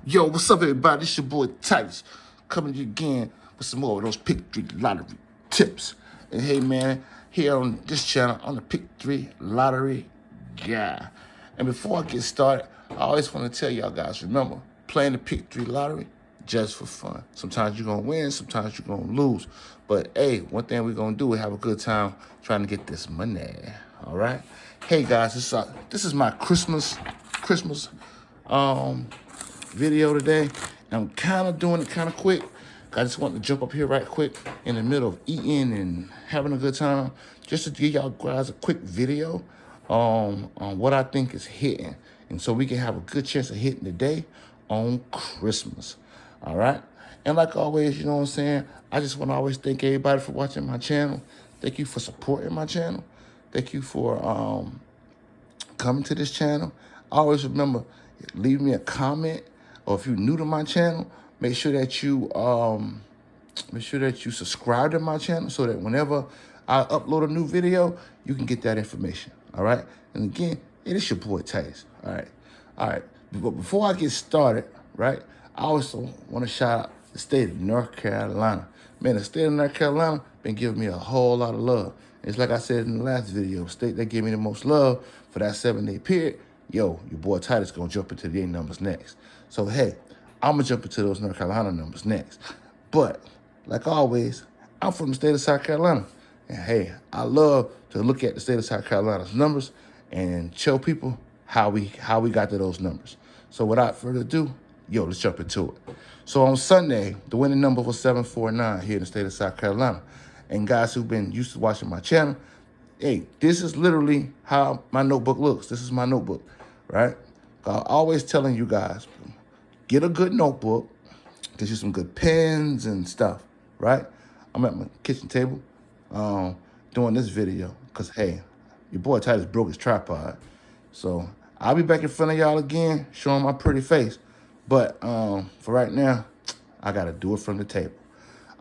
Yo, what's up, everybody? It's your boy Titus coming to you again with some more of those Pick 3 lottery tips. And hey, man, here on this channel, I'm the Pick 3 lottery guy. And before I get started, I always want to tell y'all guys, remember, playing the Pick 3 lottery just for fun. Sometimes you're going to win, sometimes you're going to lose. But hey, one thing we're going to do is have a good time trying to get this money. All right? Hey, guys, this is my Christmas video today. I'm kind of doing it kind of quick. I just want to jump up here right quick in the middle of eating and having a good time, just to give y'all guys a quick video on what I think is hitting, and so we can have a good chance of hitting today on Christmas. All right. And like always, you know what I'm saying, I just want to always thank everybody for watching my channel. Thank you for supporting my channel. Thank you for coming to this channel. Always remember, leave me a comment, or if you're new to my channel, make sure that you subscribe to my channel so that whenever I upload a new video, you can get that information. All right. And again, it is your boy Titus. All right. But before I get started, right, I also want to shout out the state of North Carolina. Man, the state of North Carolina been giving me a whole lot of love. It's like I said in the last video, state that gave me the most love for that 7-day period. Yo, your boy Titus gonna jump into the numbers next. So hey, I'm gonna jump into those North Carolina numbers next. But like always, I'm from the state of South Carolina. And hey, I love to look at the state of South Carolina's numbers and show people how we got to those numbers. So without further ado, yo, let's jump into it. So on Sunday, the winning number was 749 here in the state of South Carolina. And guys who've been used to watching my channel, hey, this is literally how my notebook looks. This is my notebook, right? I'm always telling you guys, get a good notebook, get you some good pens and stuff, right? I'm at my kitchen table doing this video because, hey, your boy Titus broke his tripod. So I'll be back in front of y'all again, showing my pretty face. But for right now, I got to do it from the table.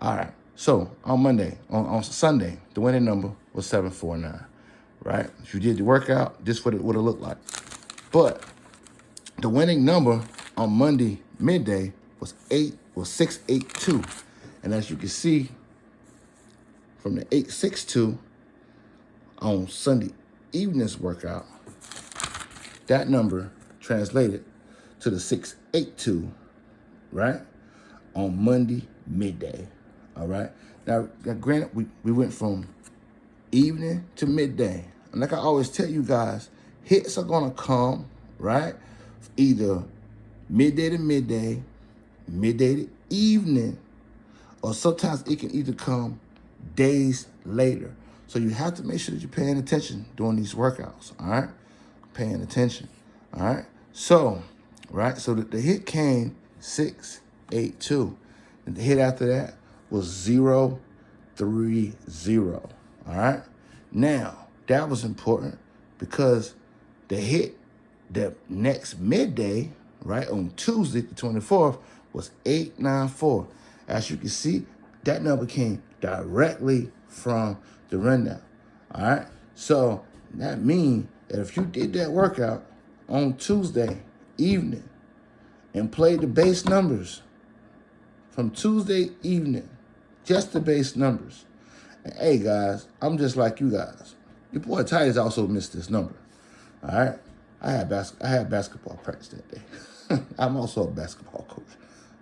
All right. So on Sunday, the winning number was 749, right? If you did the workout, this is what it would have looked like. But the winning number on Monday midday was 682. And as you can see from the 862 on Sunday evening's workout, that number translated to the 682, right, on Monday midday. All right. Now granted, we went from evening to midday. And like I always tell you guys, hits are going to come, right, either midday to midday, midday to evening, or sometimes it can either come days later. So you have to make sure that you're paying attention during these workouts, all right? Paying attention, all right? So, right, so the hit came 682. And the hit after that was 030, all right? Now, that was important because the hit the next midday, right, on Tuesday, the 24th, was 894. As you can see, that number came directly from the rundown, all right? So that means that if you did that workout on Tuesday evening and played the base numbers from Tuesday evening, just the base numbers, and hey guys, I'm just like you guys. Your boy Titus also missed this number, all right? I had basketball practice that day. I'm also a basketball coach,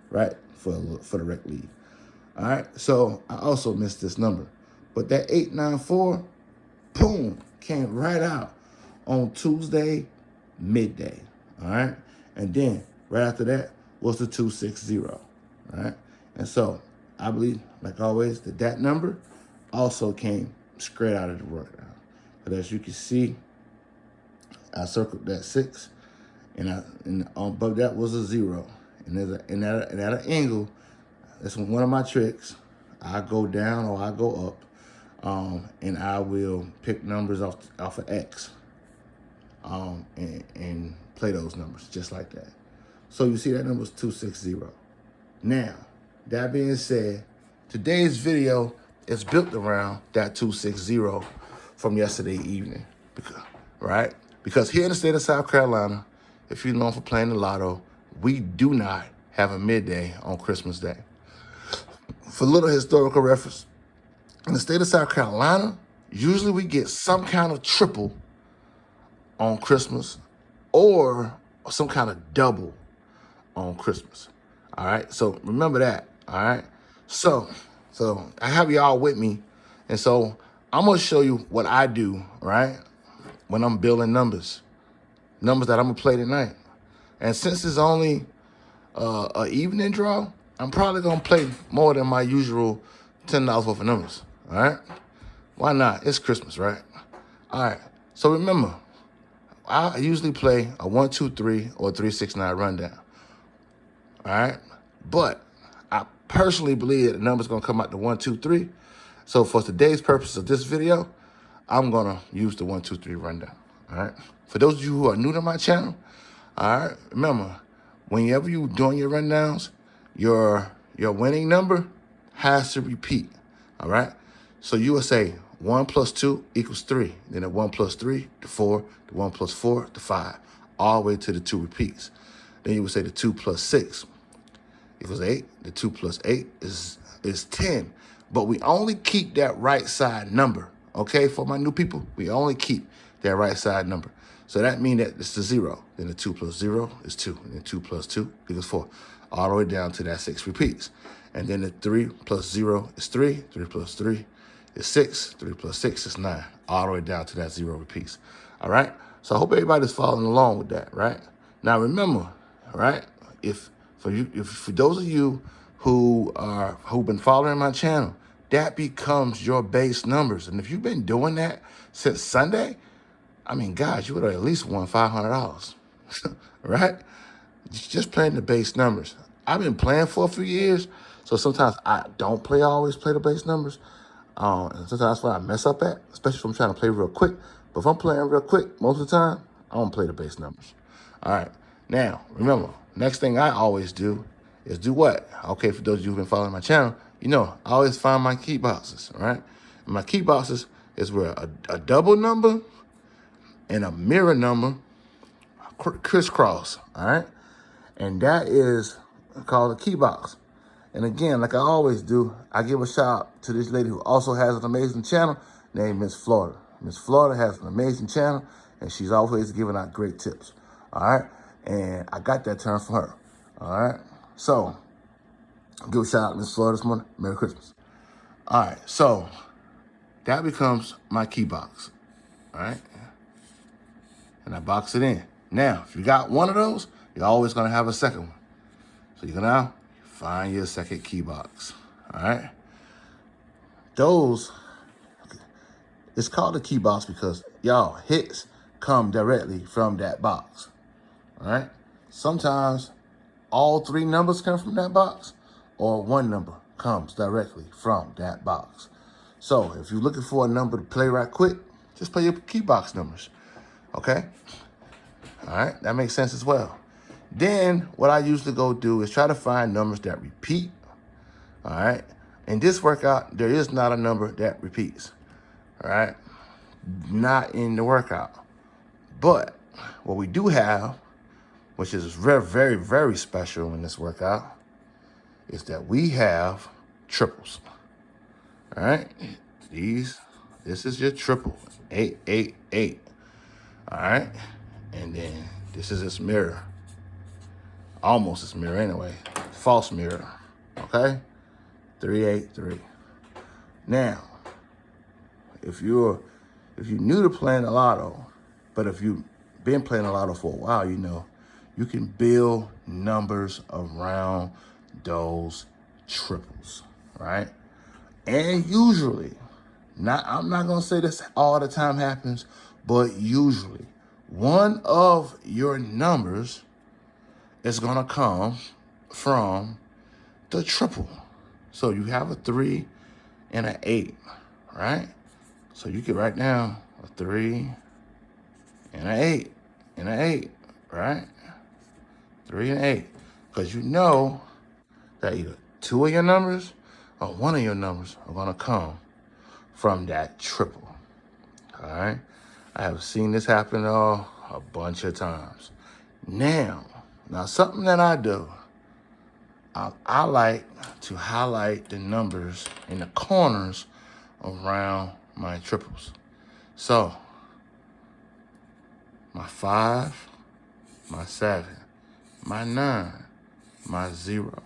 right, for the rec league. All right, so I also missed this number. But that 894, boom, came right out on Tuesday midday, all right? And then right after that was the 260, all right? And so I believe, like always, that number also came straight out of the workout. But as you can see, I circled that 6, and above that was a 0. And at an angle, that's one of my tricks. I go down or I go up, and I will pick numbers off of X, and play those numbers just like that. So you see that number is 260. Now, that being said, today's video is built around that 260 from yesterday evening, right? Because here in the state of South Carolina, if you're known for playing the lotto, we do not have a midday on Christmas Day. For little historical reference, in the state of South Carolina, usually we get some kind of triple on Christmas or some kind of double on Christmas. All right, so remember that. All right, so I have y'all with me, and so I'm gonna show you what I do, right, when I'm building numbers that I'm gonna play tonight. And since it's only an evening draw, I'm probably gonna play more than my usual $10 worth of numbers. All right, why not? It's Christmas, right? All right, so remember, I usually play a 1, 2, 3 or 3, 6, 9 rundown. All right, but I personally believe that the number's gonna come out to 1, 2, 3. So for today's purpose of this video, I'm gonna use the 1, 2, 3 rundown. All right. For those of you who are new to my channel, all right, remember, whenever you're doing your rundowns, your winning number has to repeat. All right. So you will say 1 plus 2 equals 3. Then a 1 plus 3 to 4, the 1 plus 4 to 5, all the way to the 2 repeats. Then you would say the 2 plus 6 equals 8. The 2 plus 8 is 10. But we only keep that right side number. Okay, for my new people, we only keep that right side number. So that means that it's the 0. Then the 2 plus 0 is 2. And then 2 plus 2 equals 4. All the way down to that 6 repeats. And then the 3 plus 0 is 3. 3 plus 3 is 6. 3 plus 6 is 9. All the way down to that 0 repeats. All right? So I hope everybody's following along with that, right? Now remember, right, if for those of you who've been following my channel, that becomes your base numbers. And if you've been doing that since Sunday, I mean, guys, you would have at least won $500, right? Just playing the base numbers. I've been playing for a few years, so sometimes I don't always play the base numbers. And sometimes that's where I mess up at, especially if I'm trying to play real quick. But if I'm playing real quick, most of the time, I don't play the base numbers. All right. Now, remember, next thing I always do is do what? Okay, for those of you who've been following my channel, you know, I always find my key boxes, right? And my key boxes is where a double number and a mirror number crisscross, all right? And that is called a key box. And again, like I always do, I give a shout out to this lady who also has an amazing channel named Miss Florida. Miss Florida has an amazing channel, and she's always giving out great tips, all right? And I got that term for her, all right? So, give a shout out to Miss Florida this morning. Merry Christmas. All right, so that becomes my key box, all right? And I box it in. Now, if you got one of those, you're always gonna have a second one. So you're gonna find your second key box, all right? Those, it's called a key box because, y'all, hits come directly from that box, all right? Sometimes all 3 numbers come from that box, or 1 number comes directly from that box. So if you're looking for a number to play right quick, just play your key box numbers, okay? All right, that makes sense as well. Then what I usually go do is try to find numbers that repeat, all right? In this workout, there is not a number that repeats, all right? Not in the workout. But what we do have, which is very, very, very special in this workout, is that we have triples, all right? This is your triple, 8, 8, 8, all right? And then this is its mirror, almost its mirror anyway, false mirror, okay? 3, 8, 3. Now, if you're new to playing the lotto, but if you've been playing the lotto for a while, you know, you can build numbers around those triples, right? And usually, I'm not gonna say this all the time happens, but usually one of your numbers is gonna come from the triple. So you have a 3 and an 8, right? So you can write down a 3 and an 8 and an 8, right? 3 and 8, because you know that either 2 of your numbers or 1 of your numbers are gonna come from that triple, all right? I have seen this happen a bunch of times. Now, Now, something that I do, I like to highlight the numbers in the corners around my triples. So, my 5, my 7, my 9, my 0.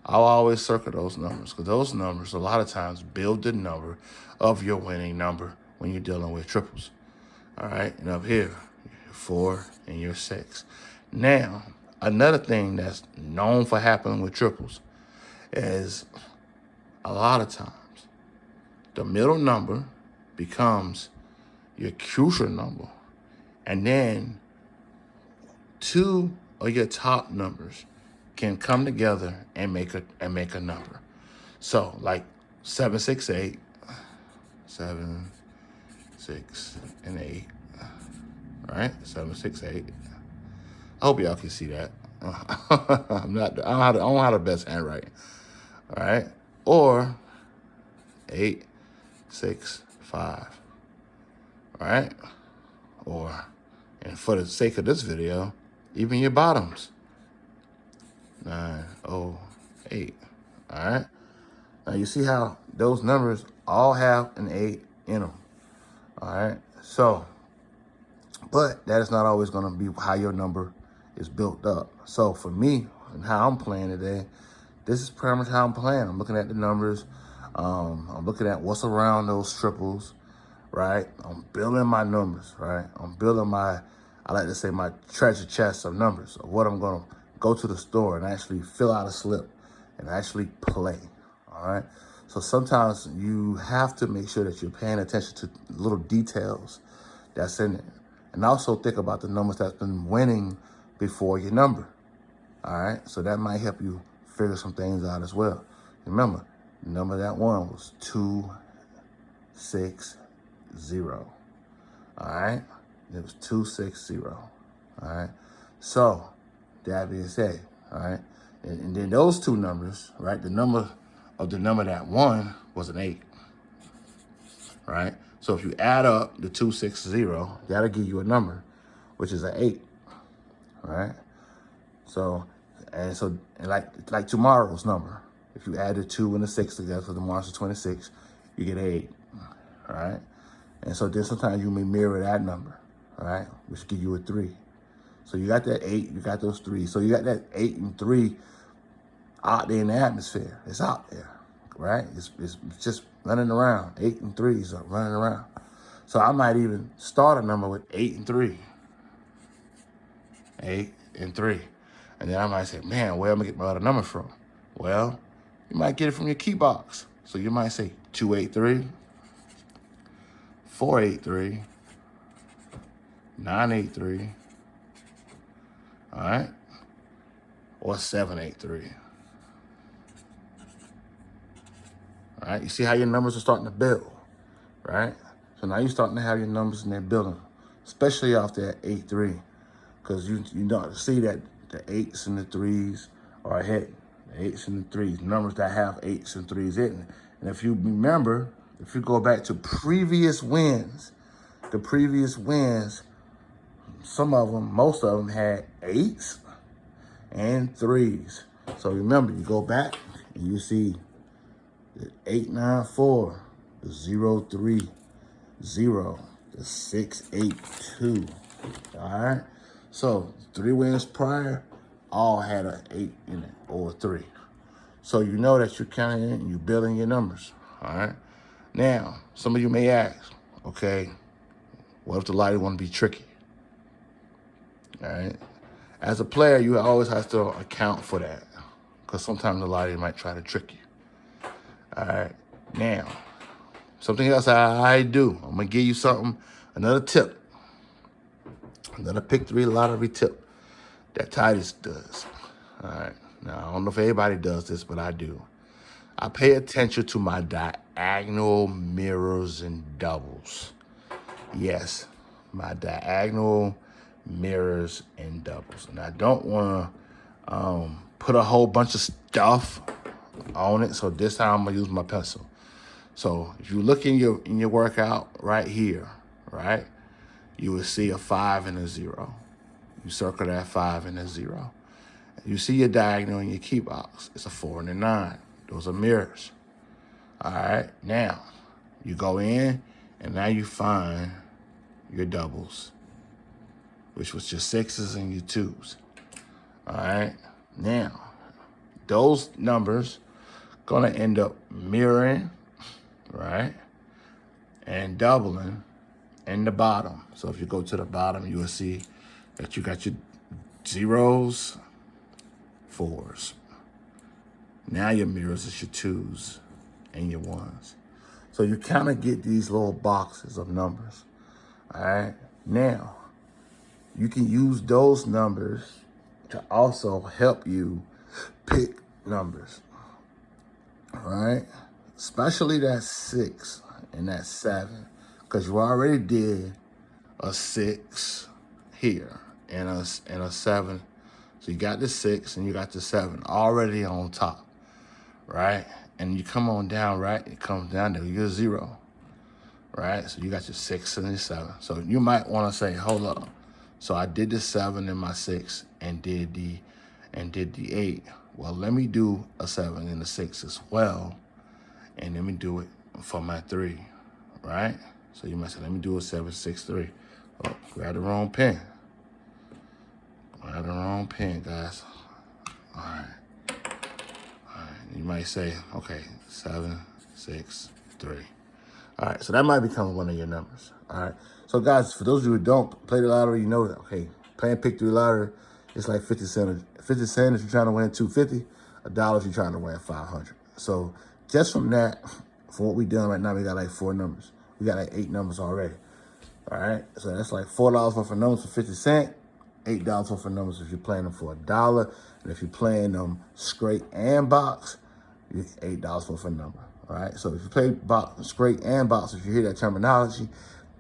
I'll always circle those numbers because those numbers a lot of times build the number of your winning number when you're dealing with triples. All right, and up here, your 4 and your 6. Now, another thing that's known for happening with triples is a lot of times the middle number becomes your crucial number, and then 2 of your top numbers can come together and make a number. So like 7, 6, 8, 7, 6, and 8. All right, 7, 6, 8. I hope y'all can see that. I don't have the best handwriting. All right, or 8, 6, 5. All right, or, and for the sake of this video, even your bottoms. 9, 0, 8. All right. Now you see how those numbers all have an 8 in them. All right. So, but that is not always going to be how your number is built up. So for me and how I'm playing today, this is pretty much how I'm playing. I'm looking at the numbers. I'm looking at what's around those triples, right? I'm building my numbers, right? I'm building my, I like to say, my treasure chest of numbers of what I'm going to go to the store and actually fill out a slip and actually play, all right? So sometimes you have to make sure that you're paying attention to little details that's in there. And also think about the numbers that's been winning before your number, all right? So that might help you figure some things out as well. Remember, the number that won was 2, 6, 0, all right? It was 2, 6, 0, all right? So that being said, all right? And then those two numbers, right? The number of the number that won was an 8, right? So if you add up the 2, 6, 0, that'll give you a number, which is an 8, all right? So, and like tomorrow's number, if you add the 2 and the 6 together, so tomorrow's the 26, you get 8, all right? And so then sometimes you may mirror that number, all right? Which give you a 3. So you got that 8, you got those 3. So you got that 8 and 3 out there in the atmosphere. It's out there, right? It's just running around. 8 and 3s are running around. So I might even start a number with 8 and 3. 8 and 3. And then I might say, man, where am I get my other number from? Well, you might get it from your key box. So you might say 283, 483, 983, all right? Or 783. All right, you see how your numbers are starting to build, right? So now you're starting to have your numbers in there building, especially off that 8-3, because you don't see that the 8s and the 3s are ahead. The 8s and the 3s, numbers that have 8s and 3s in it. And if you remember, if you go back to previous wins, the previous wins, some of them, most of them had 8s and 3s. So remember, you go back and you see the 894, the 030, the 682. All right. So 3 wins prior all had an 8 in it or a 3. So you know that you're counting it and you're building your numbers. All right. Now, some of you may ask, okay, what if the lottery want to be tricky? All right. As a player, you always have to account for that because sometimes the lottery might try to trick you. All right. Now, something else I do. I'm going to give you something, another tip. Another pick 3 lottery tip that Titus does. All right. Now, I don't know if everybody does this, but I do. I pay attention to my diagonal mirrors and doubles. Yes, my diagonal mirrors and doubles. And I don't want to put a whole bunch of stuff on it. So this time I'm going to use my pencil. So if you look in your workout right here, right, you will see a 5 and a 0. You circle that 5 and a 0. You see your diagonal in your key box. It's a 4 and a 9. Those are mirrors. All right. Now, you go in, and now you find your doubles, which was your 6s and your 2s. All right. Now, those numbers going to end up mirroring, right, and doubling in the bottom. So if you go to the bottom, you will see that you got your 0s, 4s. Now your mirrors is your 2s and your 1s. So you kind of get these little boxes of numbers. All right. Now, you can use those numbers to also help you pick numbers. All right. Especially that 6 and that 7. Because you already did a 6 here and a 7. So you got the 6 and you got the 7 already on top, right? And you come on down, right? It comes down to your 0, right? So you got your 6 and your 7. So you might want to say, hold up. So I did the 7 in my 6 and did the 8. Well, let me do a 7 and a 6 as well, and let me do it for my 3, right? So you might say, let me do a 7, 6, 3. Oh, grab the wrong pen. Grab the wrong pen, guys. All right. You might say, okay, 7, 6, 3. All right, so that might become one of your numbers. All right. So guys, for those of you who don't play the lottery, you know that, okay, playing pick 3 lottery, it's like 50 cents. 50 cents if you're trying to win $250, $1 if you're trying to win 500. So just from that, from what we're doing right now, we got like 4 numbers. We got like 8 numbers already. All right. So that's like $4 worth of numbers for 50 cents, $8 worth of numbers if you're playing them for $1. And if you're playing them straight and box, you get $8 worth of number. All right. So if you play box, straight and box, if you hear that terminology,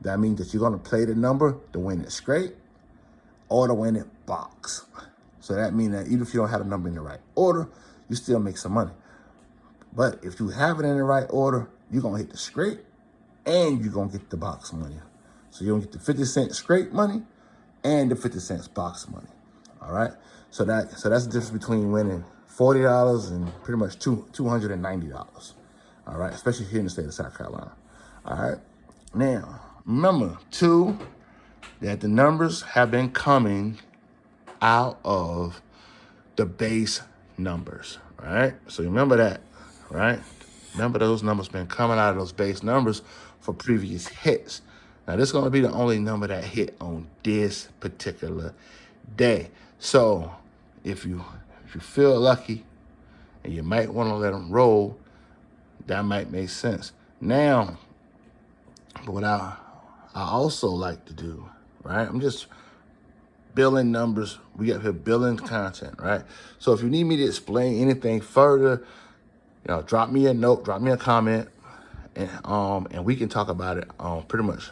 that means that you're going to play the number to win it straight or to win it box. So that means that even if you don't have the number in the right order, you still make some money. But if you have it in the right order, you're going to hit the straight and you're going to get the box money. So you're going to get the 50 cent straight money and the 50 cents box money. All right. So that's the difference between winning $40 and pretty much $290. All right. Especially here in the state of South Carolina. All right. Now, remember, too, that the numbers have been coming out of the base numbers, right? So remember that, right? Remember those numbers been coming out of those base numbers for previous hits. Now, this is going to be the only number that hit on this particular day. So if you feel lucky and you might want to let them roll, that might make sense. Now, what I also like to do, right? I'm just building numbers. We got here building content, right? So if you need me to explain anything further, drop me a note, drop me a comment, and we can talk about it pretty much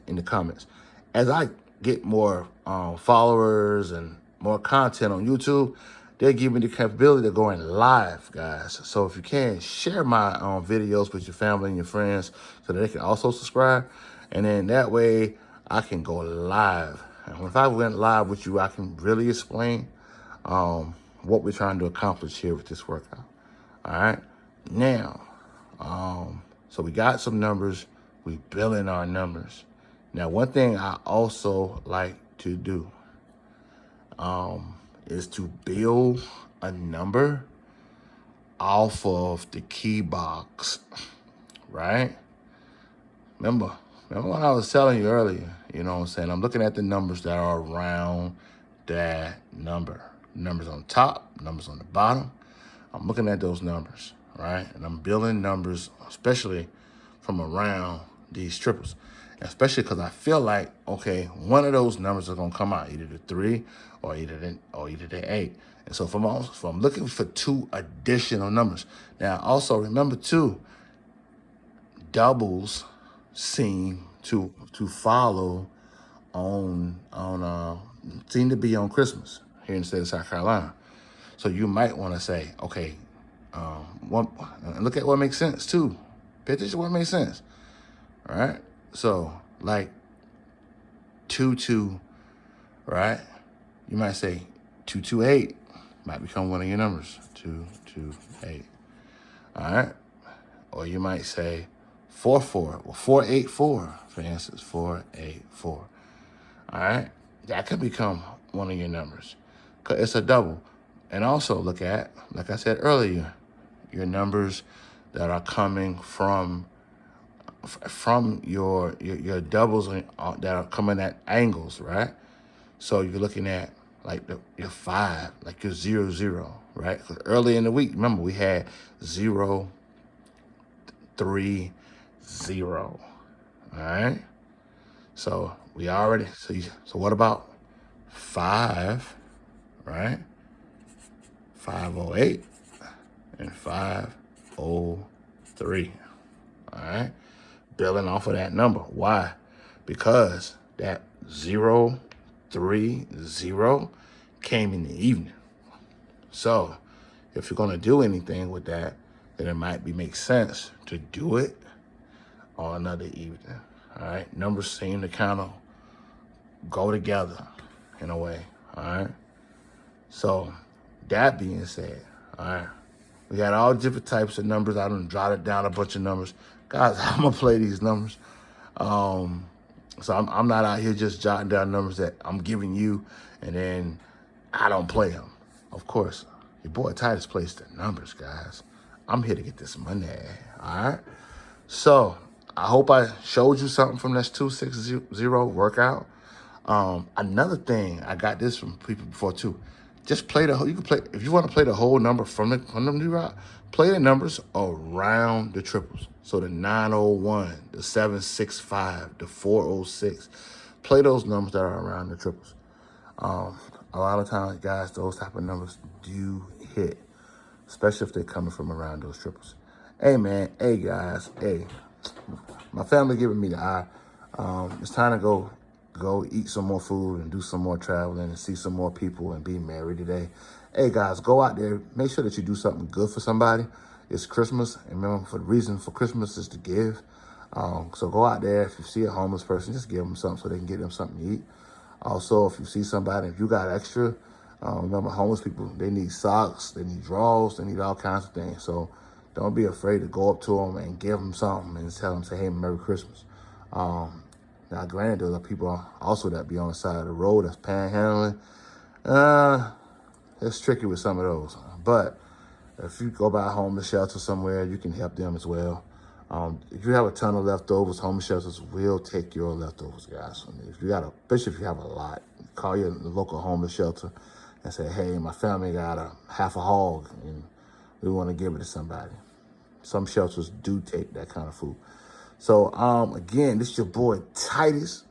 in the comments. As I get more followers and more content on YouTube, they're giving me the capability of going live, guys. So if you can, share my videos with your family and your friends so that they can also subscribe. And then that way I can go live. And if I went live with you, I can really explain what we're trying to accomplish here with this workout. All right. Now, so we got some numbers. We building our numbers. Now, one thing I also like to do is to build a number off of the key box, right? Remember what I was telling you earlier, you know what I'm saying? I'm looking at the numbers that are around that number. Numbers on top, numbers on the bottom. I'm looking at those numbers, right? And I'm building numbers, especially from around these triples. Especially because I feel like, okay, one of those numbers are gonna come out, either the 3 or either the 8. And so I'm looking for 2 additional numbers. Now, also remember too, doubles seem to follow seem to be on Christmas here in the state of South Carolina. So you might want to say, okay, look at what makes sense too. Pay attention to what makes sense. All right. So like 2-2, right? You might say 228 might become one of your numbers, 228. All right? Or you might say 44, or 484, for instance, 484. All right? That could become one of your numbers because it's a double. And also look at, like I said earlier, your numbers that are coming from your doubles that are coming at angles, right? So you're looking at like your 5, like your 0, 0, right? 'Cause early in the week, remember we had 0, 3, 0. All right. So we already so what about 5, right? 508 and 503. All right. Building off of that number. Why? Because that 0, 3, 0 came in the evening. So if you're going to do anything with that, then it might make sense to do it on another evening. All right. Numbers seem to kind of go together in a way. All right. So that being said, all right, we got all different types of numbers. I done jotted down a bunch of numbers. Guys, I'm going to play these numbers. So I'm not out here just jotting down numbers that I'm giving you and then I don't play them. Of course, your boy Titus plays the numbers, guys. I'm here to get this money, all right? So I hope I showed you something from this 260 workout. Another thing, I got this from people before too. Just play the whole, you can play, if you want to play the whole number from the new route, play the numbers around the triples. So the 901, the 765, the 406. Play those numbers that are around the triples. A lot of times, guys, those type of numbers do hit, especially if they're coming from around those triples. Hey, man. Hey, guys. Hey, my family giving me the eye. It's time to go eat some more food and do some more traveling and see some more people and be married today. Hey, guys, go out there. Make sure that you do something good for somebody. It's Christmas, and remember, the reason for Christmas is to give. So go out there. If you see a homeless person, just give them something so they can get them something to eat. Also, if you see somebody, if you got extra, remember, homeless people, they need socks, they need drawers, they need all kinds of things. So don't be afraid to go up to them and give them something and tell them, say, hey, Merry Christmas. Now, granted, there are people also that be on the side of the road that's panhandling. It's tricky with some of those. But if you go by a homeless shelter somewhere, you can help them as well. If you have a ton of leftovers, homeless shelters will take your leftovers, guys. I mean, especially if you have a lot, call your local homeless shelter and say, hey, my family got half a hog and we want to give it to somebody. Some shelters do take that kind of food. So, again, this is your boy Titus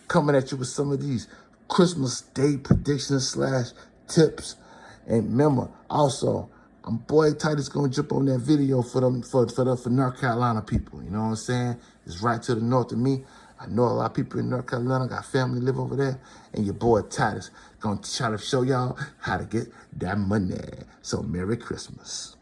coming at you with some of these Christmas Day predictions / tips. And remember, also, boy Titus gonna jump on that video for North Carolina people. You know what I'm saying? It's right to the north of me. I know a lot of people in North Carolina got family live over there, and your boy Titus gonna try to show y'all how to get that money. So Merry Christmas.